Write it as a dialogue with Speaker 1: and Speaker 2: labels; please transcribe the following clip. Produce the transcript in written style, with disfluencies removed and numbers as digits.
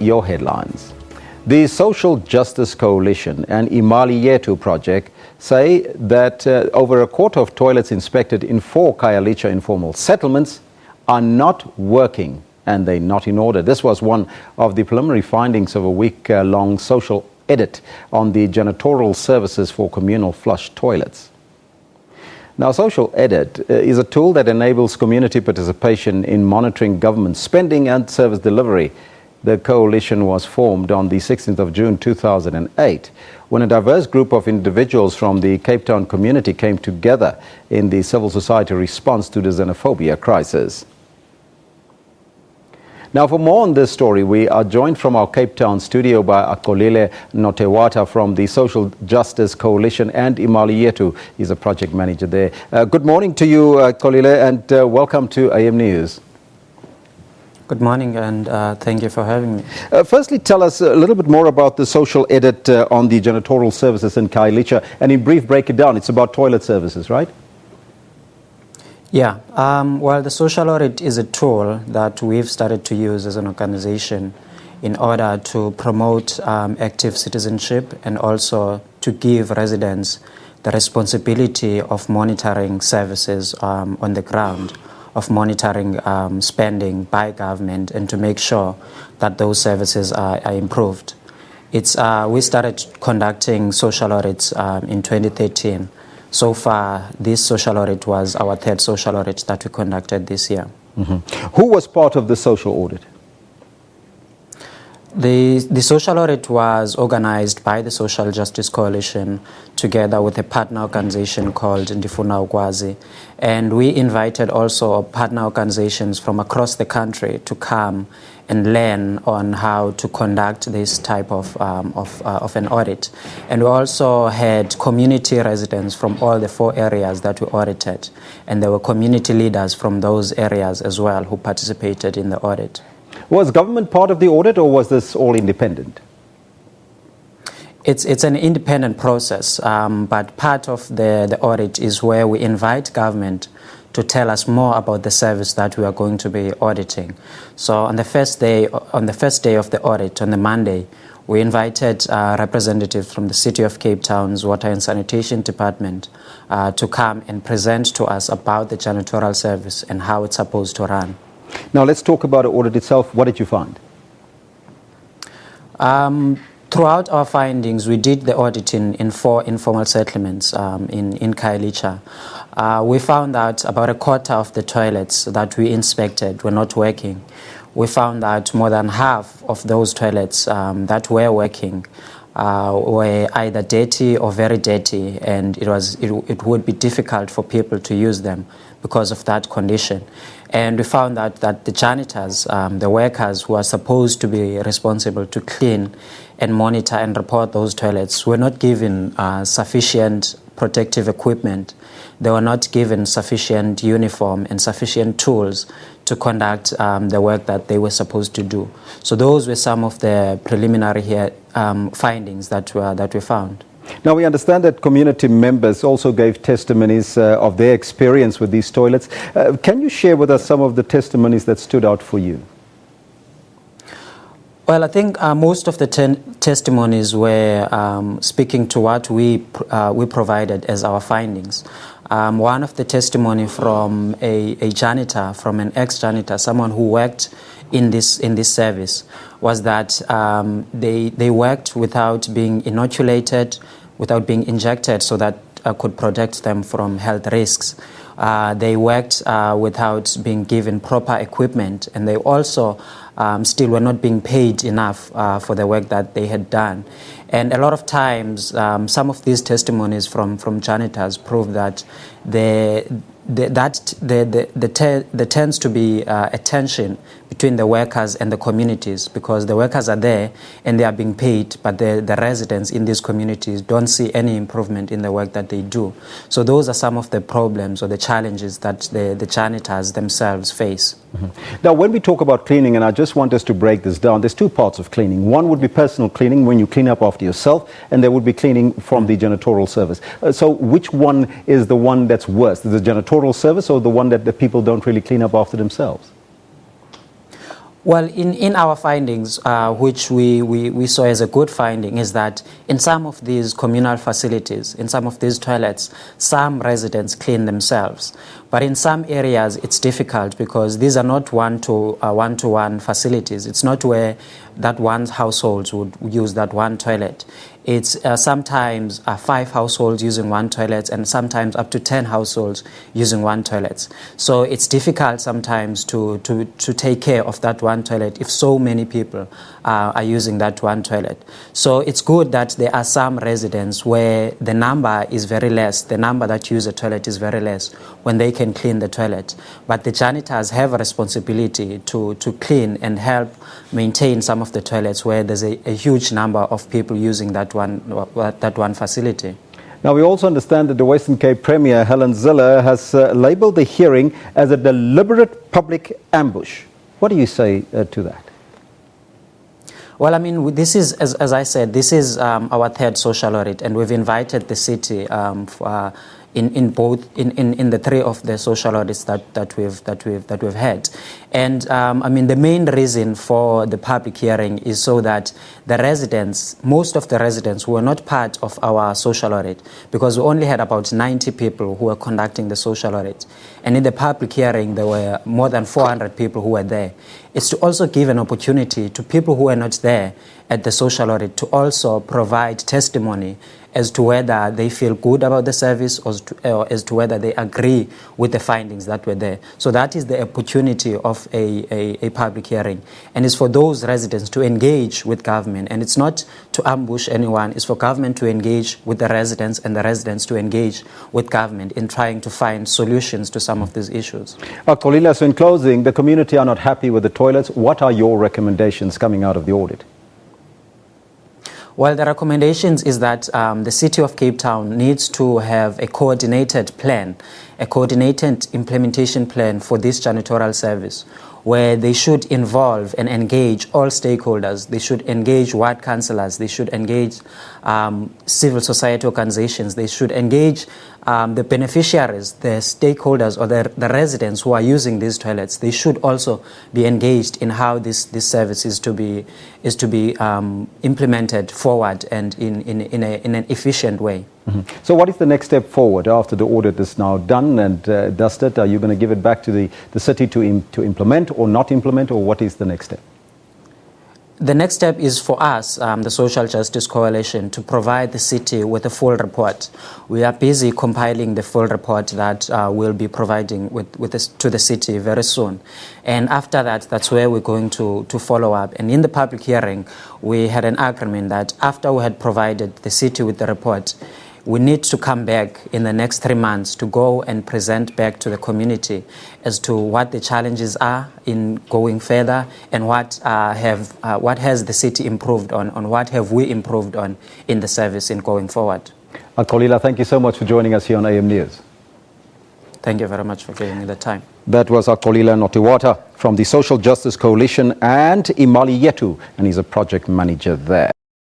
Speaker 1: your headlines. The Social Justice Coalition and Imali Yethu project say that over a quarter of toilets inspected in 4 Khayelitsha informal settlements are not working and they're not in order. This was one of the preliminary findings of a week-long social audit on the janitoral services for communal flush toilets. Now, social audit is a tool that enables community participation in monitoring government spending and service delivery. The coalition was formed on the 16th of June 2008 when a diverse group of individuals from the Cape Town community came together in the civil society response to the xenophobia crisis. Now, for more on this story, we are joined from our Cape Town studio by Khayelitsha from the Social Justice Coalition and Imali Yethu. He's a project manager there. Good morning to you, Khayelitsha, and welcome to AM News.
Speaker 2: Good morning, and thank you for having me.
Speaker 1: Firstly, tell us a little bit more about the social audit on the janitoral services in Khayelitsha, and in brief, break it down. It's about toilet services, right?
Speaker 2: Yeah, well, the social audit is a tool that we've started to use as an organization in order to promote active citizenship and also to give residents the responsibility of monitoring services on the ground, of monitoring spending by government, and to make sure that those services are improved. We started conducting social audits in 2013. So far, this social audit was our 3rd social audit that we conducted this year.
Speaker 1: Who was part of the social audit?
Speaker 2: The social audit was organized by the Social Justice Coalition together with a partner organization called Ndifuna, and we invited also partner organizations from across the country to come and learn on how to conduct this type of an audit. And we also had community residents from all the 4 areas that we audited, and there were community leaders from those areas as well who participated in the audit.
Speaker 1: Was government part of the audit, or was this all independent?
Speaker 2: It's an independent process, but part of the audit is where we invite government to tell us more about the service that we are going to be auditing. So on the first day of the audit, on the Monday, we invited representatives from the City of Cape Town's Water and Sanitation Department to come and present to us about the janitoral service and how it's supposed to run.
Speaker 1: Now let's talk about the audit itself. What did you find?
Speaker 2: Throughout our findings, we did the audit in 4 informal settlements in Khayelitsha. We found that about a quarter of the toilets that we inspected were not working. We found that more than half of those toilets that were working were either dirty or very dirty, and it would be difficult for people to use them because of that condition. And we found that the janitors, the workers who are supposed to be responsible to clean and monitor and report those toilets, were not given sufficient protective equipment. They were not given sufficient uniform and sufficient tools to conduct the work that they were supposed to do. So those were some of the preliminary findings that we found.
Speaker 1: Now, we understand that community members also gave testimonies of their experience with these toilets. Can you share with us some of the testimonies that stood out for you?
Speaker 2: Well, I think most of the testimonies were speaking to what we provided as our findings. One of the testimony from a janitor, from an ex-janitor, someone who worked in this service, was that they worked without being inoculated, without being injected, so that could protect them from health risks. They worked without being given proper equipment, and they also still were not being paid enough for the work that they had done. And a lot of times, some of these testimonies from janitors prove that there tends to be a tension between the workers and the communities, because the workers are there and they are being paid, but the residents in these communities don't see any improvement in the work that they do. So those are some of the problems or the challenges that the janitors themselves face.
Speaker 1: Now, when we talk about cleaning, and I just want us to break this down, there's 2 parts of cleaning. One would be personal cleaning, when you clean up after yourself, and there would be cleaning from the janitorial service. So which one is the one that's worse, the janitorial service or the one that the people don't really clean up after themselves?
Speaker 2: Well, in our findings, which we saw as a good finding, is that in some of these communal facilities, in some of these toilets, some residents clean themselves. But in some areas, it's difficult because these are not one-to-one facilities. It's not where that one household would use that one toilet. It's sometimes 5 households using one toilet and sometimes up to 10 households using one toilet. So it's difficult sometimes to take care of that one toilet if so many people are using that one toilet. So it's good that there are some residents where the number is very less, the number that use a toilet is very less, when they can clean the toilet. But the janitors have a responsibility to clean and help maintain some of the toilets where there's a huge number of people using that one facility.
Speaker 1: Now, we also understand that the Western Cape Premier, Helen Zille, has labelled the hearing as a deliberate public ambush. What do you say to that?
Speaker 2: Well, I mean, this is, as I said, this is our third social audit, and we've invited the city in the 3 of the social audits that we've had. And I mean, the main reason for the public hearing is so that the residents, most of the residents who were not part of our social audit, because we only had about 90 people who were conducting the social audit. And in the public hearing, there were more than 400 people who were there. It's to also give an opportunity to people who were not there at the social audit to also provide testimony as to whether they feel good about the service or as to whether they agree with the findings that were there. So that is the opportunity of a public hearing. And it's for those residents to engage with government. And it's not to ambush anyone. It's for government to engage with the residents and the residents to engage with government in trying to find solutions to some of these issues.
Speaker 1: Khayelitsha, so in closing, the community are not happy with the toilets. What are your recommendations coming out of the audit?
Speaker 2: Well, the recommendations is that the City of Cape Town needs to have a coordinated plan, a coordinated implementation plan for this janitorial service, where they should involve and engage all stakeholders. They should engage ward councillors. They should engage civil society organizations. They should engage the beneficiaries, the stakeholders, or the residents who are using these toilets. They should also be engaged in how this service is to be implemented forward and in an efficient way.
Speaker 1: Mm-hmm. So what is the next step forward after the audit is now done and dusted? Are you going to give it back to the city to implement or not implement, or what is the next step?
Speaker 2: The next step is for us, the Social Justice Coalition, to provide the city with a full report. We are busy compiling the full report that we'll be providing to the city very soon. And after that, that's where we're going to follow up. And in the public hearing, we had an agreement that after we had provided the city with the report, we need to come back in the next 3 months to go and present back to the community as to what the challenges are in going further and what has the city improved on what have we improved on in the service in going forward.
Speaker 1: Khayelitsha, thank you so much for joining us here on AM News.
Speaker 2: Thank you very much for giving me the time.
Speaker 1: That was Khayelitsha Notiwata from the Social Justice Coalition and Imali Yethu, and he's a project manager there.